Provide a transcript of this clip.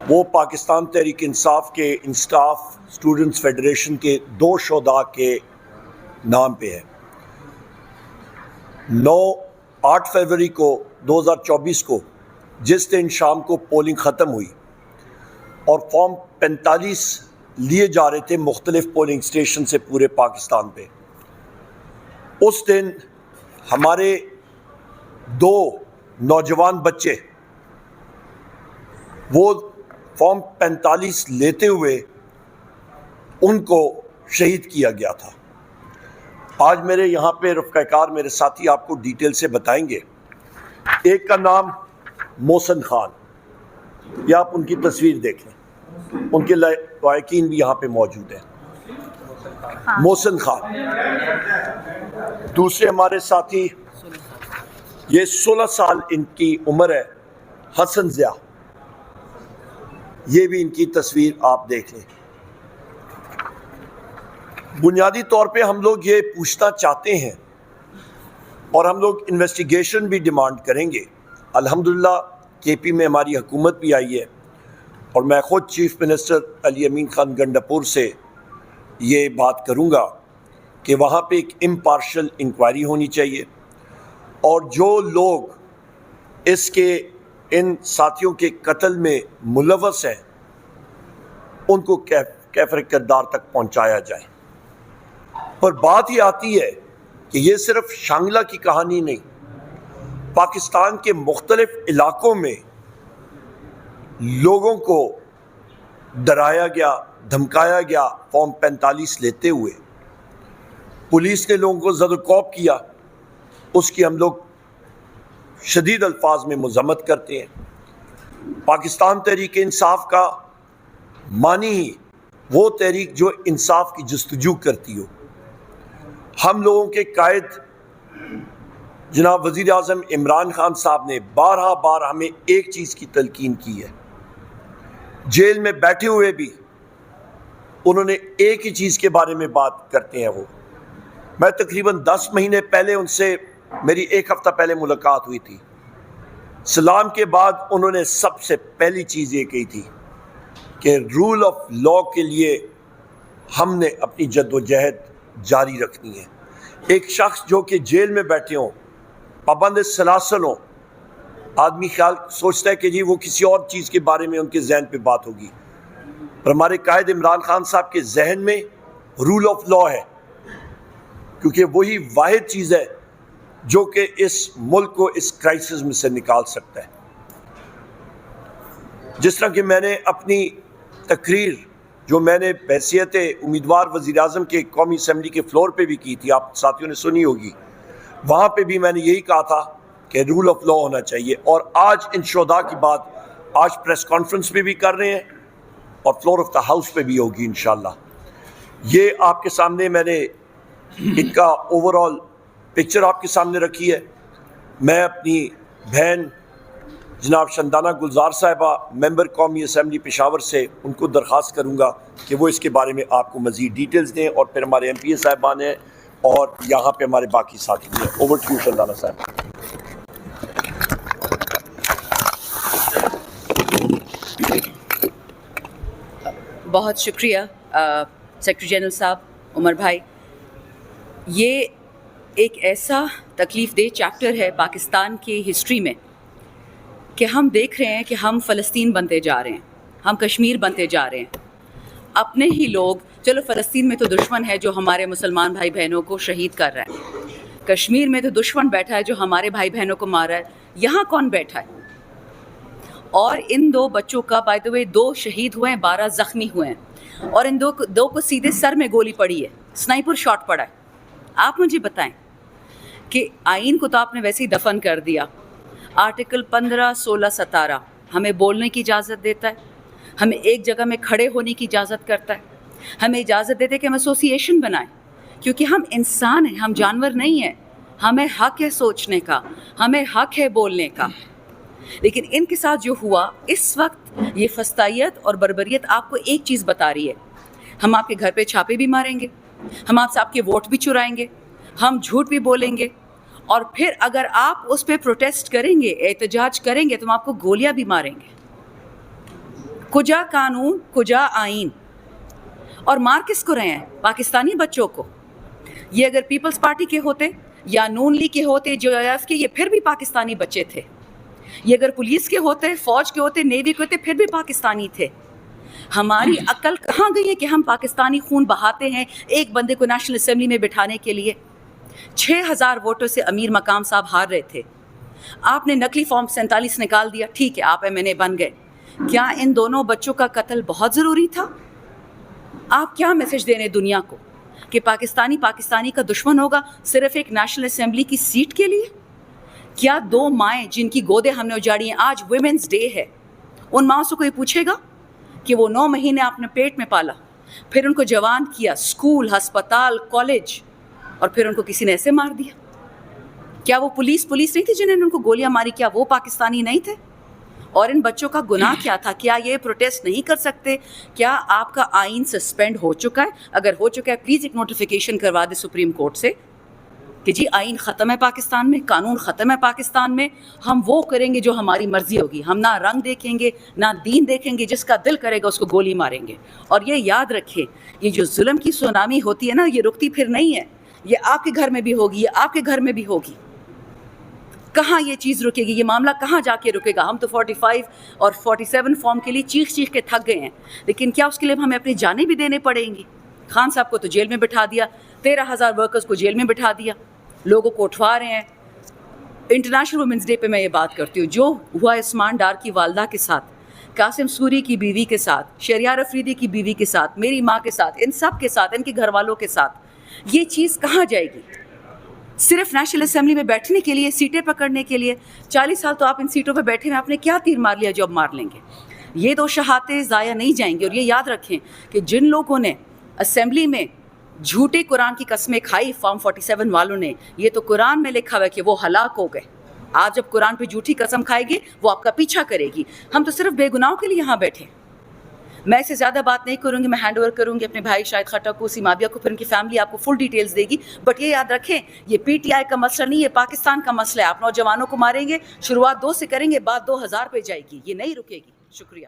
وہ پاکستان تحریک انصاف کے انصاف اسٹوڈنٹس فیڈریشن کے 2 شہداء کے نام پہ ہے۔ 8 فروری کو 2024 کو جس دن شام کو پولنگ ختم ہوئی اور فارم 45 لیے جا رہے تھے مختلف پولنگ اسٹیشن سے پورے پاکستان پہ، اس دن ہمارے 2 نوجوان بچے وہ فارم 45 لیتے ہوئے ان کو شہید کیا گیا تھا۔ آج میرے یہاں پہ رفقۂ کار میرے ساتھی آپ کو ڈیٹیل سے بتائیں گے۔ ایک کا نام محسن خان، یہ آپ ان کی تصویر دیکھ لیں، ان کے لائقین بھی یہاں پہ موجود ہیں۔ محسن خان۔ دوسرے ہمارے ساتھی، یہ 16 سال ان کی عمر ہے، حسن ضیاء، یہ بھی ان کی تصویر آپ دیکھ لیں۔ بنیادی طور پہ ہم لوگ یہ پوچھنا چاہتے ہیں اور ہم لوگ انویسٹیگیشن بھی ڈیمانڈ کریں گے۔ الحمدللہ کے پی میں ہماری حکومت بھی آئی ہے اور میں خود چیف منسٹر علی امین خان گنڈاپور سے یہ بات کروں گا کہ وہاں پہ ایک امپارشل انکوائری ہونی چاہیے، اور جو لوگ ان ساتھیوں کے قتل میں ملوث ہیں ان کو کیفر کردار تک پہنچایا جائے۔ پر بات یہ آتی ہے کہ یہ صرف شانگلہ کی کہانی نہیں، پاکستان کے مختلف علاقوں میں لوگوں کو ڈرایا گیا، دھمکایا گیا فارم 45 لیتے ہوئے۔ پولیس نے لوگوں کو زد و کوب کیا، اس کی ہم لوگ شدید الفاظ میں مذمت کرتے ہیں۔ پاکستان تحریک انصاف کا معنی ہی وہ تحریک جو انصاف کی جستجو کرتی ہو۔ ہم لوگوں کے قائد جناب وزیر اعظم عمران خان صاحب نے بار ہمیں ایک چیز کی تلقین کی ہے، جیل میں بیٹھے ہوئے بھی انہوں نے ایک ہی چیز کے بارے میں بات کرتے ہیں۔ میں تقریباً 10 مہینے پہلے ان سے میری 1 ہفتہ پہلے ملاقات ہوئی تھی۔ سلام کے بعد انہوں نے سب سے پہلی چیز یہ کہی تھی کہ رول آف لا کے لیے ہم نے اپنی جد و جہد جاری رکھنی ہے۔ ایک شخص جو کہ جیل میں بیٹھے ہوں، پابند سلاسل ہوں، آدمی خیال سوچتا ہے کہ جی وہ کسی اور چیز کے بارے میں ان کے ذہن پہ بات ہوگی، پر ہمارے قائد عمران خان صاحب کے ذہن میں رول آف لا ہے، کیونکہ وہی واحد چیز ہے جو کہ اس ملک کو اس کرائسس میں سے نکال سکتا ہے۔ جس طرح کہ میں نے اپنی تقریر جو میں نے بحیثیت امیدوار وزیر اعظم کے قومی اسمبلی کے فلور پہ بھی کی تھی، آپ ساتھیوں نے سنی ہوگی، وہاں پہ بھی میں نے یہی کہا تھا کہ رول آف لا ہونا چاہیے، اور آج ان شہداء کی بات آج پریس کانفرنس پہ بھی کر رہے ہیں اور فلور آف دا ہاؤس پہ بھی ہوگی انشاءاللہ۔ یہ آپ کے سامنے میں نے ان کا اوورآل پکچر آپ کے سامنے رکھی ہے۔ میں اپنی بہن جناب شندانہ گلزار صاحبہ ممبر قومی اسمبلی پشاور سے ان کو درخواست کروں گا کہ وہ اس کے بارے میں آپ کو مزید ڈیٹیلز دیں، اور پھر ہمارے ایم پی اے صاحبان ہیں اور یہاں پہ ہمارے باقی ساتھی ہیں۔ اوور ٹو یو شندانہ صاحب۔ بہت شکریہ سیکرٹری جنرل صاحب، عمر بھائی۔ یہ ایک ایسا تکلیف دہ چیپٹر ہے پاکستان کی ہسٹری میں کہ ہم دیکھ رہے ہیں کہ ہم فلسطین بنتے جا رہے ہیں، ہم کشمیر بنتے جا رہے ہیں۔ اپنے ہی لوگ، چلو فلسطین میں تو دشمن ہے جو ہمارے مسلمان بھائی بہنوں کو شہید کر رہا ہے، کشمیر میں تو دشمن بیٹھا ہے جو ہمارے بھائی بہنوں کو مار رہا ہے، یہاں کون بیٹھا ہے؟ اور ان 2 بچوں کا بائی دی وے 2 شہید ہوئے ہیں، 12 زخمی ہوئے ہیں، اور ان دو کو سیدھے سر میں گولی پڑی ہے، سنائپر شاٹ پڑا ہے۔ آپ مجھے بتائیں کہ آئین کو تو آپ نے ویسے ہی دفن کر دیا، آرٹیکل 15، 16، 17 ہمیں بولنے کی اجازت دیتا ہے، ہمیں ایک جگہ میں کھڑے ہونے کی اجازت کرتا ہے، ہمیں اجازت دیتے کہ ہم ایسوسی ایشن بنائیں، کیونکہ ہم انسان ہیں، ہم جانور نہیں ہیں، ہمیں حق ہے سوچنے کا، ہمیں حق ہے بولنے کا۔ لیکن ان کے ساتھ جو ہوا اس وقت، یہ فسطائیت اور بربریت آپ کو ایک چیز بتا رہی ہے، ہم آپ کے گھر پہ چھاپے بھی ماریں گے، ہم آپ سے آپ کے ووٹ بھی چرائیں گے، ہم جھوٹ بھی بولیں گے، اور پھر اگر آپ اس پہ پروٹیسٹ کریں گے، احتجاج کریں گے، تو ہم آپ کو گولیاں بھی ماریں گے۔ کجا قانون کجا آئین. اور مار کس کو رہے ہیں؟ پاکستانی بچوں کو. یہ اگر پیپلز پارٹی کے ہوتے یا نون لیگ کے ہوتے, جو ایف کے, یہ پھر بھی پاکستانی بچے تھے. یہ اگر پولیس کے ہوتے, فوج کے ہوتے, نیوی کے ہوتے, پھر بھی پاکستانی تھے. ہماری عقل کہاں گئی ہے کہ ہم پاکستانی خون بہاتے ہیں ایک بندے کو نیشنل اسمبلی میں بٹھانے کے لیے؟ 6000 ووٹوں سے امیر مقام صاحب ہار رہے تھے. آپ نے نقلی فارم 47 نکال دیا, ٹھیک ہے آپ ایم این اے بن گئے. کیا ان دونوں بچوں کا قتل بہت ضروری تھا؟ آپ کیا میسج دے رہے ہیں دنیا کو کہ پاکستانی کا دشمن ہوگا صرف ایک نیشنل اسمبلی کی سیٹ کے لیے؟ کیا 2 مائیں جن کی گودیں ہم نے اجاڑی ہیں, آج ویمنز ڈے ہے, ان ماؤں سے کوئی پوچھے گا کہ وہ 9 مہینے آپ نے پیٹ میں پالا, پھر ان کو جوان کیا, اسکول, ہسپتال, کالج, اور پھر ان کو کسی نے ایسے مار دیا؟ کیا وہ پولیس نہیں تھی جنہوں نے ان کو گولیاں ماری؟ کیا وہ پاکستانی نہیں تھے؟ اور ان بچوں کا گناہ کیا تھا؟ کیا یہ پروٹیسٹ نہیں کر سکتے؟ کیا آپ کا آئین سسپینڈ ہو چکا ہے؟ اگر ہو چکا ہے پلیز ایک نوٹیفیکیشن کروا دے سپریم کورٹ سے کہ جی آئین ختم ہے پاکستان میں, قانون ختم ہے پاکستان میں, ہم وہ کریں گے جو ہماری مرضی ہوگی, ہم نہ رنگ دیکھیں گے نہ دین دیکھیں گے, جس کا دل کرے گا اس کو گولی ماریں گے. اور یہ یاد رکھیں, یہ جو ظلم کی سونامی ہوتی ہے نا, یہ رکتی پھر نہیں ہے. یہ آپ کے گھر میں بھی ہوگی, یہ آپ کے گھر میں بھی ہوگی. کہاں یہ چیز رکے گی؟ یہ معاملہ کہاں جا کے رکے گا؟ ہم تو 45 اور 47 فارم کے لیے چیخ کے تھک گئے ہیں, لیکن کیا اس کے لیے ہمیں اپنی جانیں بھی دینے پڑیں گی؟ خان صاحب کو تو جیل میں بٹھا دیا, 13,000 ورکرز کو جیل میں بٹھا دیا, لوگوں کو اٹھوا رہے ہیں. انٹرنیشنل وومنس ڈے پہ میں یہ بات کرتی ہوں, جو ہوا عثمان ڈار کی والدہ کے ساتھ, قاسم سوری کی بیوی کے ساتھ, شہریار افریدی کی بیوی کے ساتھ, میری ماں کے ساتھ, ان سب کے ساتھ, ان کے گھر والوں کے ساتھ, یہ چیز کہاں جائے گی؟ صرف نیشنل اسمبلی میں بیٹھنے کے لیے, سیٹیں پکڑنے کے لیے. 40 سال تو آپ ان سیٹوں پہ بیٹھے ہیں, آپ نے کیا تیر مار لیا جو اب مار لیں گے؟ یہ 2 شہادتیں ضائع نہیں جائیں گی. اور یہ یاد رکھیں کہ جن لوگوں نے اسمبلی میں جھوٹے قرآن کی قسمیں کھائی, فارم 47 والوں نے, یہ تو قرآن میں لکھا ہوا ہے کہ وہ ہلاک ہو گئے. آپ جب قرآن پہ جھوٹی قسم کھائے گی وہ آپ کا پیچھا کرے گی. ہم تو صرف بے گناہوں کے لیے یہاں بیٹھے. میں اسے زیادہ بات نہیں کروں گی, میں ہینڈ اوور کروں گی اپنے بھائی شاہد خٹک کو, سیمابیہ کو, پھر ان کی فیملی آپ کو فل ڈیٹیلز دے گی. بٹ یہ یاد رکھیں, یہ پی ٹی آئی کا مسئلہ نہیں, یہ پاکستان کا مسئلہ ہے. آپ نوجوانوں کو ماریں گے, شروعات 2 سے کریں گے, بعد 2000 پہ جائے گی, یہ نہیں رکے گی. شکریہ.